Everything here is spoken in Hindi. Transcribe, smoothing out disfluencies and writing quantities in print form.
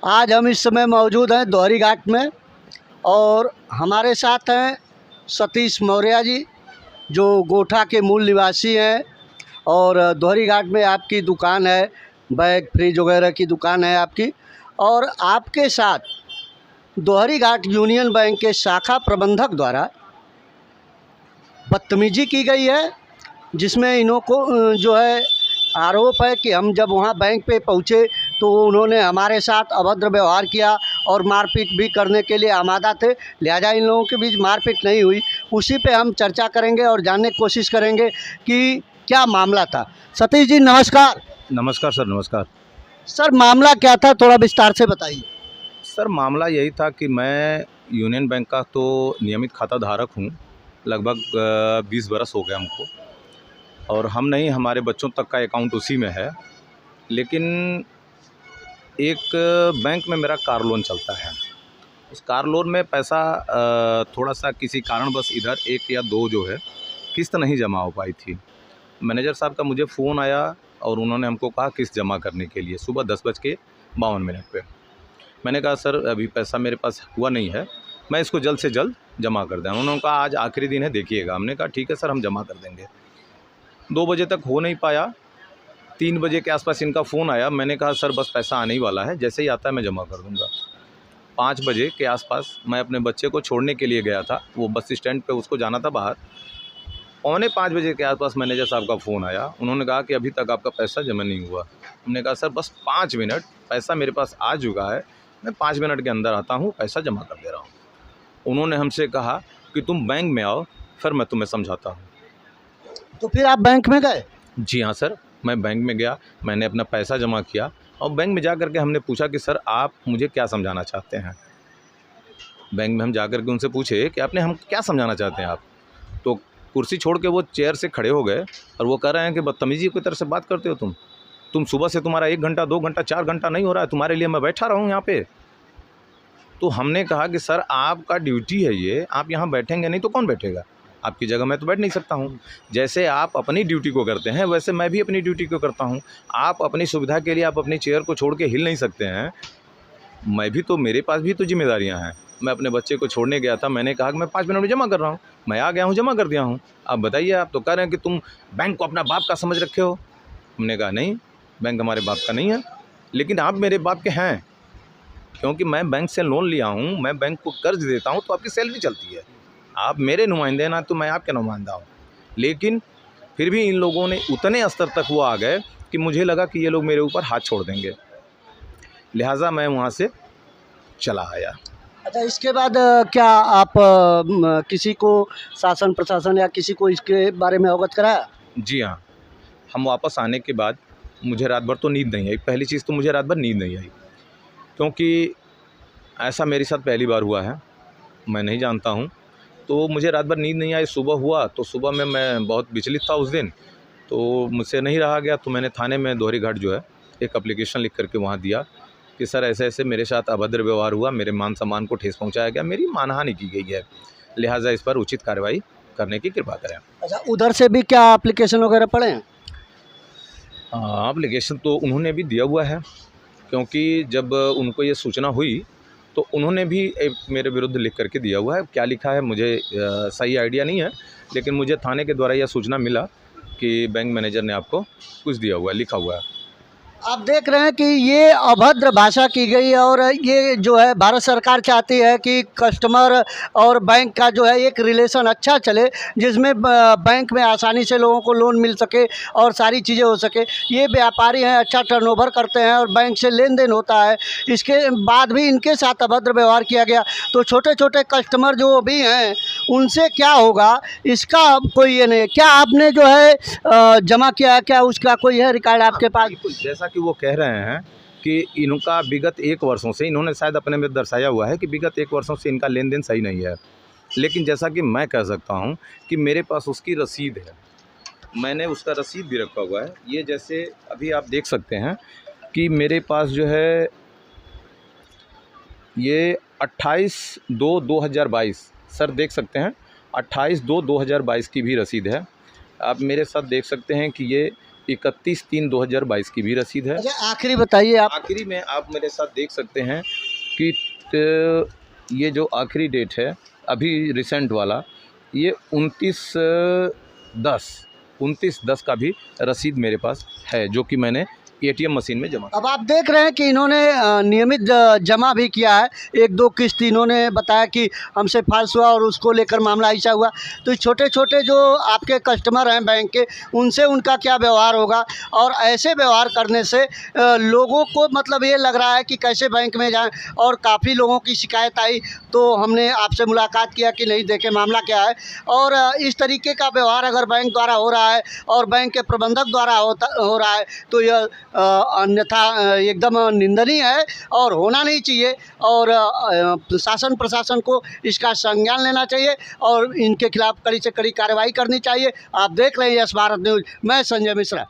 आज हम इस समय मौजूद हैं दोहरी घाट में और हमारे साथ हैं सतीश मौर्य जी, जो गोठा के मूल निवासी हैं और दोहरी घाट में आपकी दुकान है, बैग फ्रिज वगैरह की दुकान है आपकी। और आपके साथ दोहरी घाट यूनियन बैंक के शाखा प्रबंधक द्वारा बदतमीजी की गई है, जिसमें इन्हों को जो है आरोप है कि हम जब वहाँ बैंक पे पहुँचे तो उन्होंने हमारे साथ अभद्र व्यवहार किया और मारपीट भी करने के लिए आमादा थे। लिहाजा इन लोगों के बीच मारपीट नहीं हुई। उसी पे हम चर्चा करेंगे और जानने की कोशिश करेंगे कि क्या मामला था। सतीश जी नमस्कार। नमस्कार सर, नमस्कार सर, मामला क्या था, थोड़ा विस्तार से बताइए। सर। मामला यही था कि मैं यूनियन बैंक का तो नियमित खाता धारक हूँ, लगभग 20 बरस हो गए हमको, और हम नहीं, हमारे बच्चों तक का अकाउंट उसी में है। लेकिन एक बैंक में मेरा कार लोन चलता है। उस कार लोन में पैसा थोड़ा सा किसी कारणवश इधर एक या दो जो है किस्त नहीं जमा हो पाई थी। मैनेजर साहब का मुझे फ़ोन आया और उन्होंने हमको कहा किस्त जमा करने के लिए सुबह 10:52 पे। मैंने कहा सर अभी पैसा मेरे पास हुआ नहीं है, मैं इसको जल्द से जल्द जमा कर दें। उन्होंने कहा आज आखिरी दिन है, देखिएगा। हमने कहा ठीक है सर, हम जमा कर देंगे। 2 बजे तक हो नहीं पाया। 3 बजे के आसपास इनका फ़ोन आया। मैंने कहा सर बस पैसा आने ही वाला है, जैसे ही आता है मैं जमा कर दूंगा। 5 बजे के आसपास मैं अपने बच्चे को छोड़ने के लिए गया था, वो बस स्टैंड पे उसको जाना था बाहर। 4:45 बजे के आसपास मैनेजर साहब का फ़ोन आया। उन्होंने कहा कि अभी तक आपका पैसा जमा नहीं हुआ। हमने कहा सर बस 5 मिनट, पैसा मेरे पास आ चुका है, मैं 5 मिनट के अंदर आता हूँ, पैसा जमा कर दे रहा हूँ। उन्होंने हमसे कहा कि तुम बैंक में आओ, फिर मैं तुम्हें समझाता हूँ। तो फिर आप बैंक में गए? जी हाँ सर, मैं बैंक में गया, मैंने अपना पैसा जमा किया और बैंक में जा कर के हमने पूछा कि सर आप मुझे क्या समझाना चाहते हैं। बैंक में हम जा कर के उनसे पूछे कि आपने हम क्या समझाना चाहते हैं आप। तो कुर्सी छोड़ के वो चेयर से खड़े हो गए और वो कह रहे हैं कि बदतमीजी की तरह से बात करते हो तुम सुबह से तुम्हारा 1 घंटा 2 घंटा 4 घंटा नहीं हो रहा है, तुम्हारे लिए मैं बैठा रहा हूँ यहाँ पे। तो हमने कहा कि सर आपका ड्यूटी है ये, आप यहाँ बैठेंगे नहीं तो कौन बैठेगा, आपकी जगह मैं तो बैठ नहीं सकता हूँ। जैसे आप अपनी ड्यूटी को करते हैं वैसे मैं भी अपनी ड्यूटी को करता हूँ। आप अपनी सुविधा के लिए आप अपनी चेयर को छोड़ के हिल नहीं सकते हैं, मैं भी तो, मेरे पास भी तो जिम्मेदारियाँ हैं। मैं अपने बच्चे को छोड़ने गया था, मैंने कहा कि मैं 5 मिनट में जमा कर रहा हूँ, मैं आ गया हूँ, जमा कर दिया हूँ। आप बताइए, आप तो कह रहे हैं कि तुम बैंक को अपना बाप का समझ रखे हो। हमने कहा नहीं, बैंक हमारे बाप का नहीं है, लेकिन आप मेरे बाप के हैं, क्योंकि मैं बैंक से लोन लिया हूँ, मैं बैंक को कर्ज देता हूँ तो आपकी सैलरी चलती है। आप मेरे नुमाइंदे हैं ना, तो मैं आपके नुमाइंदा हूँ। लेकिन फिर भी इन लोगों ने उतने स्तर तक वो आ गए कि मुझे लगा कि ये लोग मेरे ऊपर हाथ छोड़ देंगे, लिहाजा मैं वहाँ से चला आया। अच्छा, इसके बाद क्या आप किसी को, शासन प्रशासन या किसी को इसके बारे में अवगत कराया? जी हाँ, हम वापस आने के बाद मुझे रात भर तो नींद नहीं आई। पहली चीज़ तो मुझे रात भर नींद नहीं आई, क्योंकि ऐसा मेरे साथ पहली बार हुआ है, मैं नहीं जानता हूँ। तो मुझे रात भर नींद नहीं आई। सुबह हुआ तो सुबह में मैं बहुत विचलित था उस दिन, तो मुझसे नहीं रहा गया। तो मैंने थाने में दोहरी घाट जो है एक एप्लीकेशन लिख करके वहाँ दिया कि सर ऐसे ऐसे मेरे साथ अभद्र व्यवहार हुआ, मेरे मान सम्मान को ठेस पहुँचाया गया, मेरी मानहानि की गई है, लिहाजा इस पर उचित कार्रवाई करने की कृपा करें। अच्छा, उधर से भी क्या एप्लीकेशन वगैरह पड़े हैं? एप्लीकेशन तो उन्होंने भी दिया हुआ है, क्योंकि जब उनको ये सूचना हुई तो उन्होंने भी एक मेरे विरुद्ध लिख करके दिया हुआ है। क्या लिखा है मुझे सही आइडिया नहीं है, लेकिन मुझे थाने के द्वारा यह सूचना मिला कि बैंक मैनेजर ने आपको कुछ दिया हुआ है, लिखा हुआ है। आप देख रहे हैं कि ये अभद्र भाषा की गई और ये जो है भारत सरकार चाहती है कि कस्टमर और बैंक का जो है एक रिलेशन अच्छा चले, जिसमें बैंक में आसानी से लोगों को लोन मिल सके और सारी चीज़ें हो सके। ये व्यापारी हैं, अच्छा टर्नओवर करते हैं और बैंक से लेन देन होता है, इसके बाद भी इनके साथ अभद्र व्यवहार किया गया तो छोटे छोटे कस्टमर जो भी हैं उनसे क्या होगा, इसका कोई ये नहीं है। क्या आपने जो है जमा किया है, क्या उसका कोई है रिकॉर्ड आपके पास? जैसा कि वो कह रहे हैं कि इनका विगत 1 वर्षों से, इन्होंने शायद अपने में दर्शाया हुआ है कि विगत 1 वर्षों से इनका लेन देन सही नहीं है, लेकिन जैसा कि मैं कह सकता हूं कि मेरे पास उसकी रसीद है, मैंने उसका रसीद भी रखा हुआ है। ये जैसे अभी आप देख सकते हैं कि मेरे पास जो है ये 28/2/2022, सर देख सकते हैं 28/2/2022 की भी रसीद है। आप मेरे साथ देख सकते हैं कि ये 31/3/2022 की भी रसीद है। अच्छा, आखिरी बताइए आप। आखिरी में आप मेरे साथ देख सकते हैं कि ये जो आखिरी डेट है अभी रिसेंट वाला, ये 29/10 का भी रसीद मेरे पास है, जो कि मैंने एटीएम मशीन में जमा। अब आप देख रहे हैं कि इन्होंने नियमित जमा भी किया है, 1-2 किस्त इन्होंने बताया कि हमसे फॉल्स हुआ और उसको लेकर मामला ऐसा हुआ। तो छोटे छोटे जो आपके कस्टमर हैं बैंक के, उनसे उनका क्या व्यवहार होगा, और ऐसे व्यवहार करने से लोगों को मतलब ये लग रहा है कि कैसे बैंक में जाएं, और काफ़ी लोगों की शिकायत आई तो हमने आपसे मुलाकात किया कि नहीं देखें मामला क्या है। और इस तरीके का व्यवहार अगर बैंक द्वारा हो रहा है और बैंक के प्रबंधक द्वारा हो रहा है तो यह अन्यथा एकदम निंदनीय है और होना नहीं चाहिए। और शासन प्रशासन को इसका संज्ञान लेना चाहिए और इनके खिलाफ कड़ी से कड़ी कार्रवाई करनी चाहिए। आप देख रहे हैं यस भारत न्यूज़, मैं संजय मिश्रा।